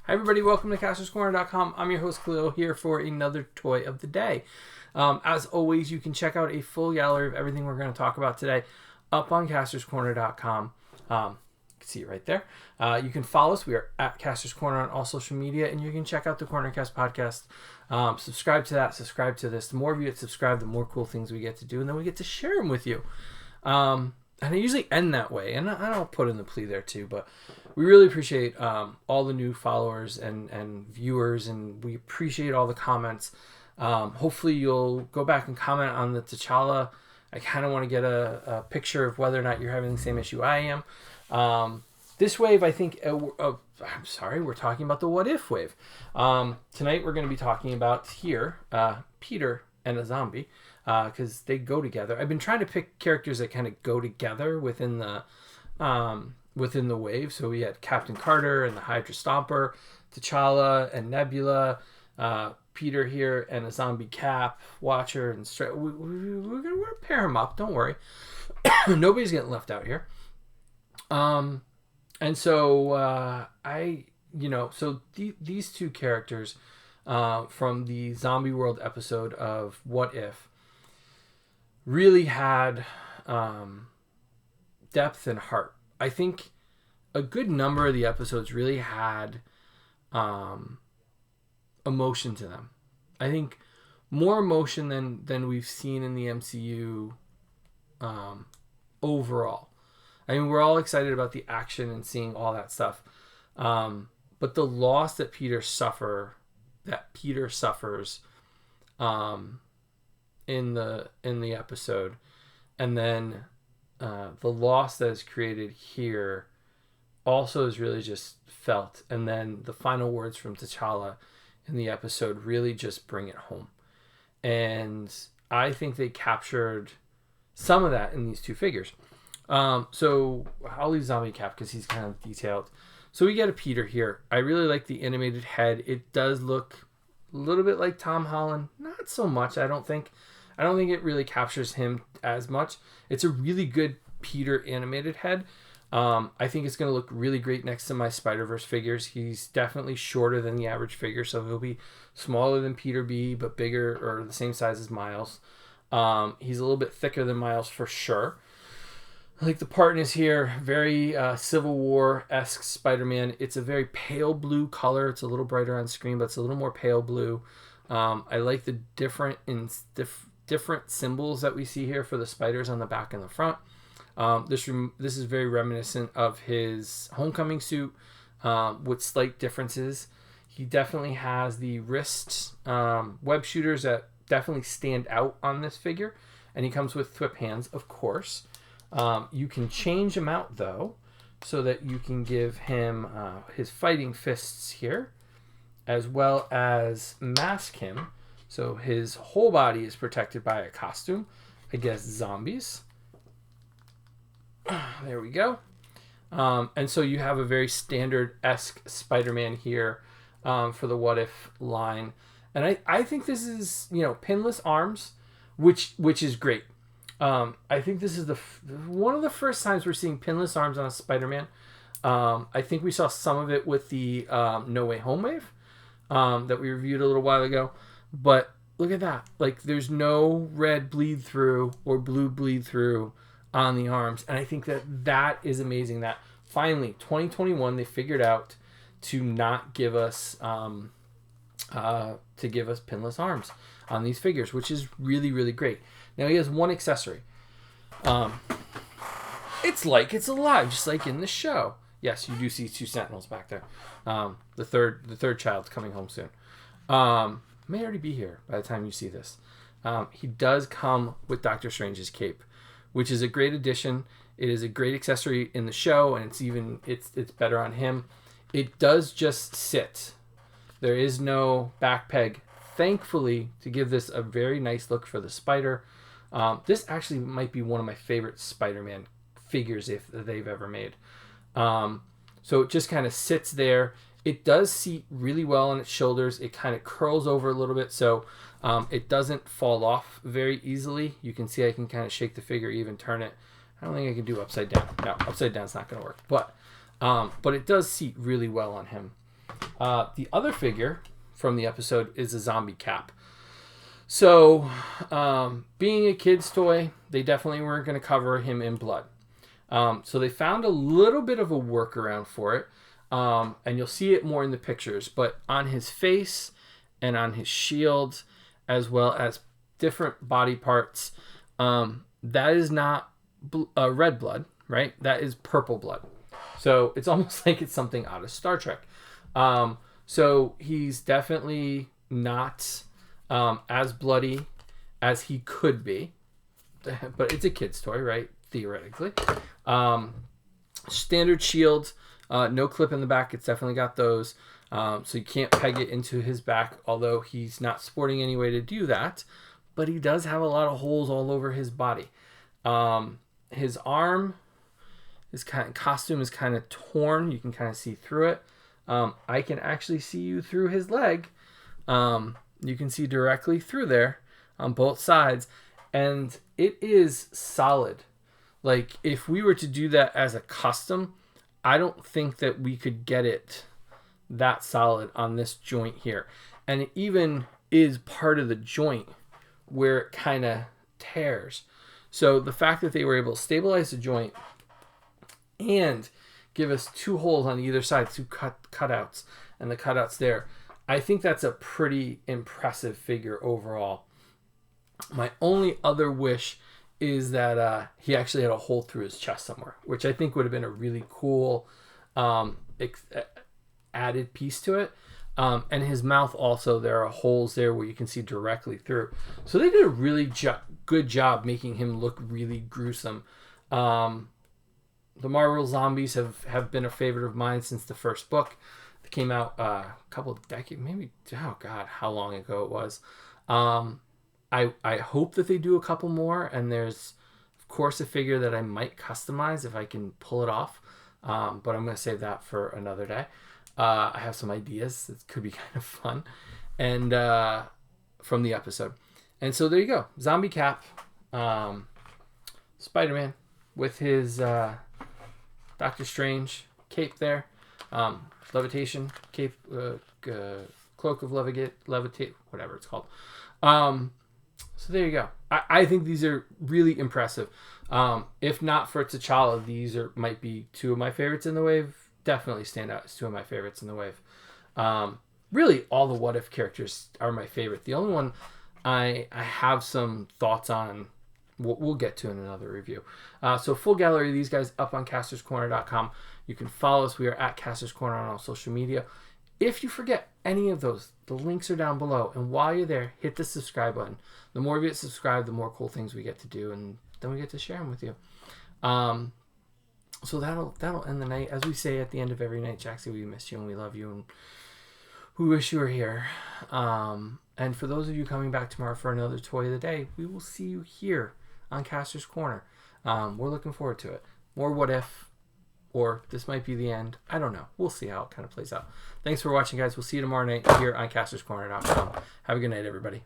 Hi everybody, welcome to Kastor'sCorner.com. I'm your host Khalil here for another toy of the day. As always, you can check out a full gallery of everything we're going to talk about today up on Kastor'sCorner.com. You can see it right there. You can follow us. We are at Kastor's Corner on all social media, and you can check out the Cornercast podcast. Subscribe to that. Subscribe to this. The more of you that subscribe, the more cool things we get to do, and then we get to share them with you. And I usually end that way, and I'll put in the plea there too, but we really appreciate all the new followers and viewers, and we appreciate all the comments. Hopefully you'll go back and comment on the T'Challa. I kind of want to get a picture of whether or not you're having the same issue I am. This wave, I think, we're talking about the What If wave. Tonight we're going to be talking about here, Peter and a zombie, because they go together. I've been trying to pick characters that kind of go together within the wave. So we had Captain Carter and the Hydra Stomper, T'Challa and Nebula, Peter here and a zombie Cap, Watcher, and we're gonna pair them up. Don't worry, nobody's getting left out here. And so these two characters from the Zombie World episode of What If really had depth and heart. I think a good number of the episodes really had emotion to them. I think more emotion than we've seen in the MCU overall. I mean, we're all excited about the action and seeing all that stuff. But the loss that Peter suffers in the episode, and then the loss that is created here also is really just felt. And then the final words from T'Challa in the episode really just bring it home. And I think they captured some of that in these two figures. So I'll leave Zombie Cap because he's kind of detailed. So we get a Peter here. I really like the animated head. It does look a little bit like Tom Holland. Not so much, I don't think. I don't think it really captures him as much. It's a really good Peter animated head. I think it's going to look really great next to my Spider-Verse figures. He's definitely shorter than the average figure, so he'll be smaller than Peter B, but bigger or the same size as Miles. He's a little bit thicker than Miles for sure. I like the partners here. Very Civil War-esque Spider-Man. It's a very pale blue color. It's a little brighter on screen, but it's a little more pale blue. I like the different symbols that we see here for the spiders on the back and the front. This is very reminiscent of his Homecoming suit with slight differences. He definitely has the wrist web shooters that definitely stand out on this figure. And he comes with whip hands, of course. You can change him out, though, so that you can give him his fighting fists here, as well as mask him. So his whole body is protected by a costume against zombies. There we go. And so you have a very standard-esque Spider-Man here for the What If line. And I think this is, pinless arms, which is great. I think this is one of the first times we're seeing pinless arms on a Spider-Man. I think we saw some of it with the No Way Home wave that we reviewed a little while ago. But look at that. Like, there's no red bleed through or blue bleed through on the arms. And I think that is amazing that finally 2021 they figured out to not give us pinless arms on these figures, which is really, really great. Now he has one accessory. It's like it's alive, just like in the show. Yes, you do see two Sentinels back there. The third child's coming home soon. May already be here by the time you see this. He does come with Doctor Strange's cape, which is a great addition. It is a great accessory in the show, and it's better on him. It does just sit. There is no back peg, thankfully, to give this a very nice look for the spider. This actually might be one of my favorite Spider-Man figures if they've ever made. So it just kind of sits there. It does seat really well on its shoulders. It kind of curls over a little bit, so it doesn't fall off very easily. You can see I can kind of shake the figure, even turn it. I don't think I can do upside down. No, upside down's not going to work. But it does seat really well on him. The other figure from the episode is a zombie Cap. So, being a kid's toy, they definitely weren't going to cover him in blood. So they found a little bit of a workaround for it. And you'll see it more in the pictures. But on his face and on his shield, as well as different body parts, that is not red blood, right? That is purple blood. So it's almost like it's something out of Star Trek. So he's definitely not as bloody as he could be. But it's a kid's toy, right? Theoretically. Standard shield, no clip in the back. It's definitely got those. So you can't peg it into his back, although he's not sporting any way to do that. But he does have a lot of holes all over his body. His arm, his costume is kind of torn. You can kind of see through it. I can actually see you through his leg. You can see directly through there on both sides. And it is solid. Like, if we were to do that as a custom, I don't think that we could get it that solid on this joint here. And it even is part of the joint where it kind of tears. So the fact that they were able to stabilize the joint and give us 2 holes on either side, 2 cutouts, and the cutouts there, I think that's a pretty impressive figure overall. My only other wish is that he actually had a hole through his chest somewhere, which I think would have been a really cool added piece to it. And his mouth also, there are holes there where you can see directly through. So they did a really good job making him look really gruesome. The Marvel Zombies have been a favorite of mine since the first book. It came out a couple of decades, maybe, oh God, how long ago it was. I hope that they do a couple more, and there's, of course, a figure that I might customize if I can pull it off. But I'm going to save that for another day. I have some ideas that could be kind of fun, and from the episode. And so there you go. Zombie Cap, Spider-Man with his Doctor Strange cape there, levitation cape, cloak of levitate, whatever it's called. So there you go. I think these are really impressive. If not for T'Challa, these might be 2 of my favorites in the wave. Definitely stand out as 2 of my favorites in the wave. Really, all the What If characters are my favorite. The only one I have some thoughts on, we'll get to in another review. So full gallery of these guys up on castorscorner.com. You can follow us. We are at Kastor's Corner on all social media. If you forget any of those, the links are down below. And while you're there, hit the subscribe button. The more we get subscribed, the more cool things we get to do, and then we get to share them with you. So that'll end the night. As we say at the end of every night, Jaxie, we miss you and we love you and we wish you were here. And for those of you coming back tomorrow for another Toy of the Day, we will see you here on Kastor's Corner. We're looking forward to it. More What If, or this might be the end. I don't know. We'll see how it kind of plays out. Thanks for watching, guys. We'll see you tomorrow night here on castorscorner.com. Have a good night, everybody.